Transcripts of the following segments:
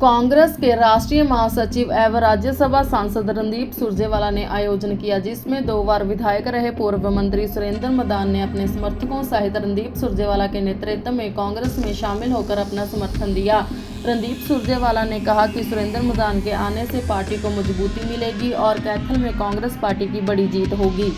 कांग्रेस के राष्ट्रीय महासचिव एवं राज्यसभा सांसद रणदीप सुरजेवाला ने आयोजन किया, जिसमें 2 बार विधायक रहे पूर्व मंत्री सुरेंद्र मदान ने अपने समर्थकों सहित रणदीप सुरजेवाला के नेतृत्व में कांग्रेस में शामिल होकर अपना समर्थन दिया। रणदीप सुरजेवाला ने कहा कि सुरेंद्र मदान के आने से पार्टी को मजबूती मिलेगी और कैथल में कांग्रेस पार्टी की बड़ी जीत होगी।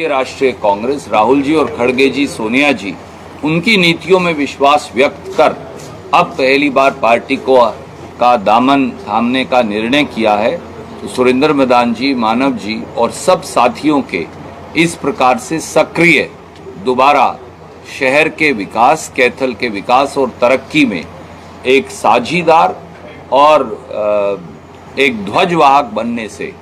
राष्ट्रीय कांग्रेस राहुल जी और खड़गे जी, सोनिया जी उनकी नीतियों में विश्वास व्यक्त कर अब पहली बार पार्टी का दामन थामने का निर्णय किया है। तो सुरेंद्र मदान जी, मानव जी और सब साथियों के इस प्रकार से सक्रिय दोबारा शहर के विकास, कैथल के विकास और तरक्की में एक साझीदार और एक ध्वजवाहक बनने से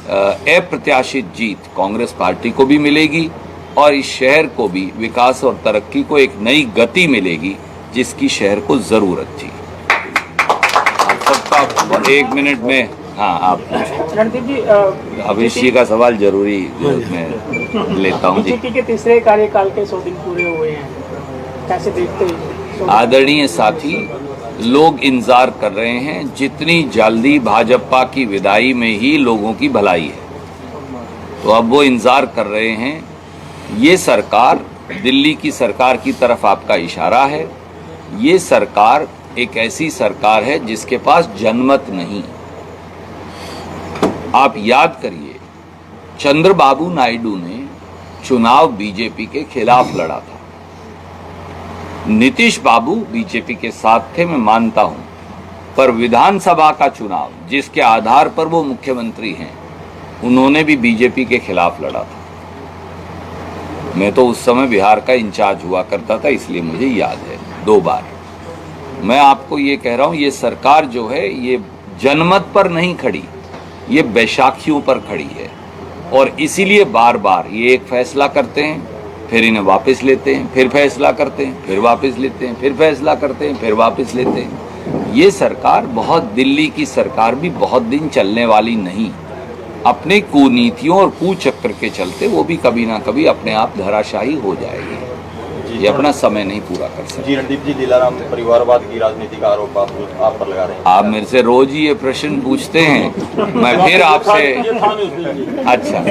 अप्रत्याशित जीत कांग्रेस पार्टी को भी मिलेगी और इस शहर को भी विकास और तरक्की को एक नई गति मिलेगी जिसकी शहर को जरूरत थी। आप सबका 1 मिनट में, हाँ आप रणदीप जी, अभिषेक का सवाल जरूरी मैं लेता हूँ जी। बीजेपी के तीसरे कार्यकाल के 100 दिन पूरे हुए हैं, कैसे देखते हैं? आदरणीय साथी, लोग इंतजार कर रहे हैं। जितनी जल्दी भाजपा की विदाई में ही लोगों की भलाई है, तो अब वो इंतजार कर रहे हैं। ये सरकार दिल्ली की सरकार की तरफ आपका इशारा है। ये सरकार एक ऐसी सरकार है जिसके पास जनमत नहीं। आप याद करिए, चंद्रबाबू नायडू ने चुनाव बीजेपी के खिलाफ लड़ा था। नीतीश बाबू बीजेपी के साथ थे, मैं मानता हूं, पर विधानसभा का चुनाव जिसके आधार पर वो मुख्यमंत्री हैं, उन्होंने भी बीजेपी के खिलाफ लड़ा था। मैं तो उस समय बिहार का इंचार्ज हुआ करता था, इसलिए मुझे याद है 2 बार। मैं आपको ये कह रहा हूं, ये सरकार जो है ये जनमत पर नहीं खड़ी, ये बैसाखियों पर खड़ी है और इसीलिए बार बार ये एक फैसला करते हैं, फिर इन्हें वापस लेते हैं, फिर फैसला करते हैं, फिर वापस लेते हैं, फिर फैसला करते हैं, फिर वापस लेते हैं। ये सरकार दिल्ली की सरकार भी बहुत दिन चलने वाली नहीं। अपने कुनीतियों और कुचक्र के चलते वो भी कभी ना कभी अपने आप धराशायी हो जाएगी। ये अपना समय नहीं पूरा कर सकते। जी रणदीप जी, दिलाराम परिवारवाद की राजनीति का आरोप आप पर लगा रहे हैं। आप मेरे से रोज ही ये प्रश्न पूछते हैं, मैं फिर आपसे, अच्छा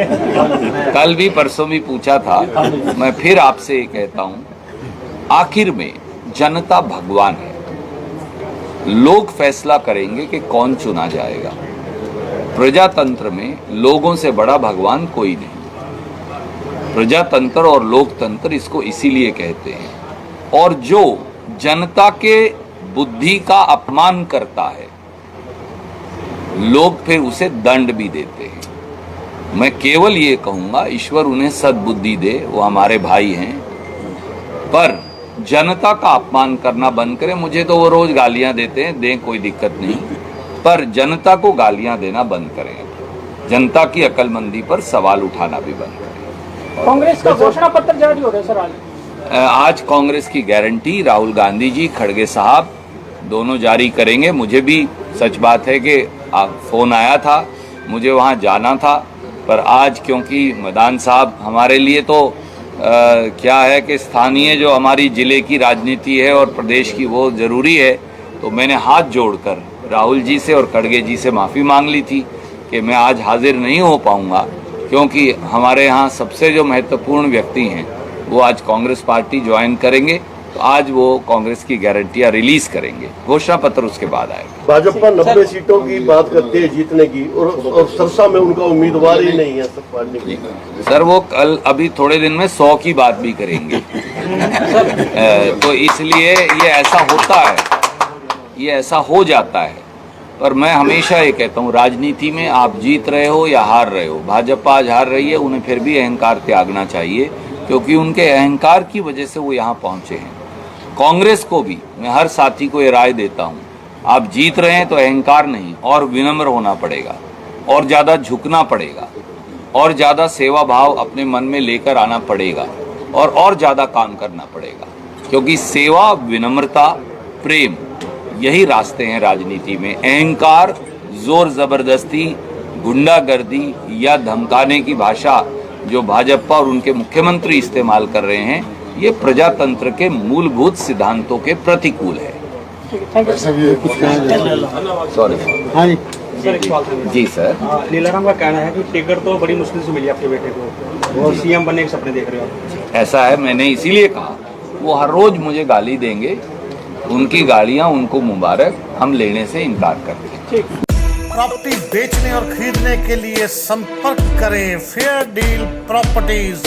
कल भी परसों भी पूछा था, मैं फिर आपसे ये कहता हूँ, आखिर में जनता भगवान है। लोग फैसला करेंगे कि कौन चुना जाएगा। प्रजातंत्र में लोगों से बड़ा भगवान कोई नहीं। प्रजातंत्र और लोकतंत्र इसको इसीलिए कहते हैं। और जो जनता के बुद्धि का अपमान करता है, लोग फिर उसे दंड भी देते हैं। मैं केवल ये कहूंगा, ईश्वर उन्हें सद्बुद्धि दे, वो हमारे भाई हैं, पर जनता का अपमान करना बंद करें। मुझे तो वो रोज गालियां देते हैं, दें, कोई दिक्कत नहीं, पर जनता को गालियां देना बंद करें। जनता की अक्लमंदी पर सवाल उठाना भी बंद करें। कांग्रेस का घोषणा पत्र जारी हो गया सर आज कांग्रेस की गारंटी राहुल गांधी जी, खड़गे साहब दोनों जारी करेंगे। मुझे भी सच बात है कि फोन आया था, मुझे वहां जाना था, पर आज क्योंकि मदान साहब हमारे लिए तो क्या है कि स्थानीय जो हमारी जिले की राजनीति है और प्रदेश की, वो जरूरी है। तो मैंने हाथ जोड़कर राहुल जी से और खड़गे जी से माफ़ी मांग ली थी कि मैं आज हाजिर नहीं हो पाऊंगा, क्योंकि हमारे यहाँ सबसे जो महत्वपूर्ण व्यक्ति हैं वो आज कांग्रेस पार्टी ज्वाइन करेंगे। तो आज वो कांग्रेस की गारंटियां रिलीज करेंगे, घोषणा पत्र उसके बाद आएगा। भाजपा 90 सीटों की बात करती है जीतने की, और सरसा में उनका उम्मीदवार ही नहीं है सब पार्टी की। सर वो कल अभी थोड़े दिन में 100 की बात भी करेंगे। तो इसलिए ये ऐसा होता है, ये ऐसा हो जाता है पर मैं हमेशा ये कहता हूँ, राजनीति में आप जीत रहे हो या हार रहे हो, भाजपा आज हार रही है, उन्हें फिर भी अहंकार त्यागना चाहिए, क्योंकि उनके अहंकार की वजह से वो यहाँ पहुँचे हैं। कांग्रेस को भी मैं हर साथी को ये राय देता हूँ, आप जीत रहे हैं तो अहंकार नहीं, और विनम्र होना पड़ेगा, और ज़्यादा झुकना पड़ेगा, और ज़्यादा सेवा भाव अपने मन में लेकर आना पड़ेगा, और ज़्यादा काम करना पड़ेगा, क्योंकि सेवा, विनम्रता, प्रेम, यही रास्ते हैं राजनीति में। अहंकार, जोर जबरदस्ती, गुंडागर्दी या धमकाने की भाषा जो भाजपा और उनके मुख्यमंत्री इस्तेमाल कर रहे हैं, ये प्रजातंत्र के मूलभूत सिद्धांतों के प्रतिकूल है। Thank you sorry. हाँ जी सर, एक सवाल था। जी सर। लीलाराम का कहना है कि टिकट तो बड़ी मुश्किल से मिली आपके बेटे को, और सीएम बनने के सपने देख रहे हो आप। ऐसा है, मैंने इसीलिए कहा, वो हर रोज मुझे गाली देंगे, उनकी गालियां उनको मुबारक, हम लेने से इनकार करते हैं। प्रॉपर्टी बेचने और खरीदने के लिए संपर्क करें फेयर डील प्रॉपर्टीज।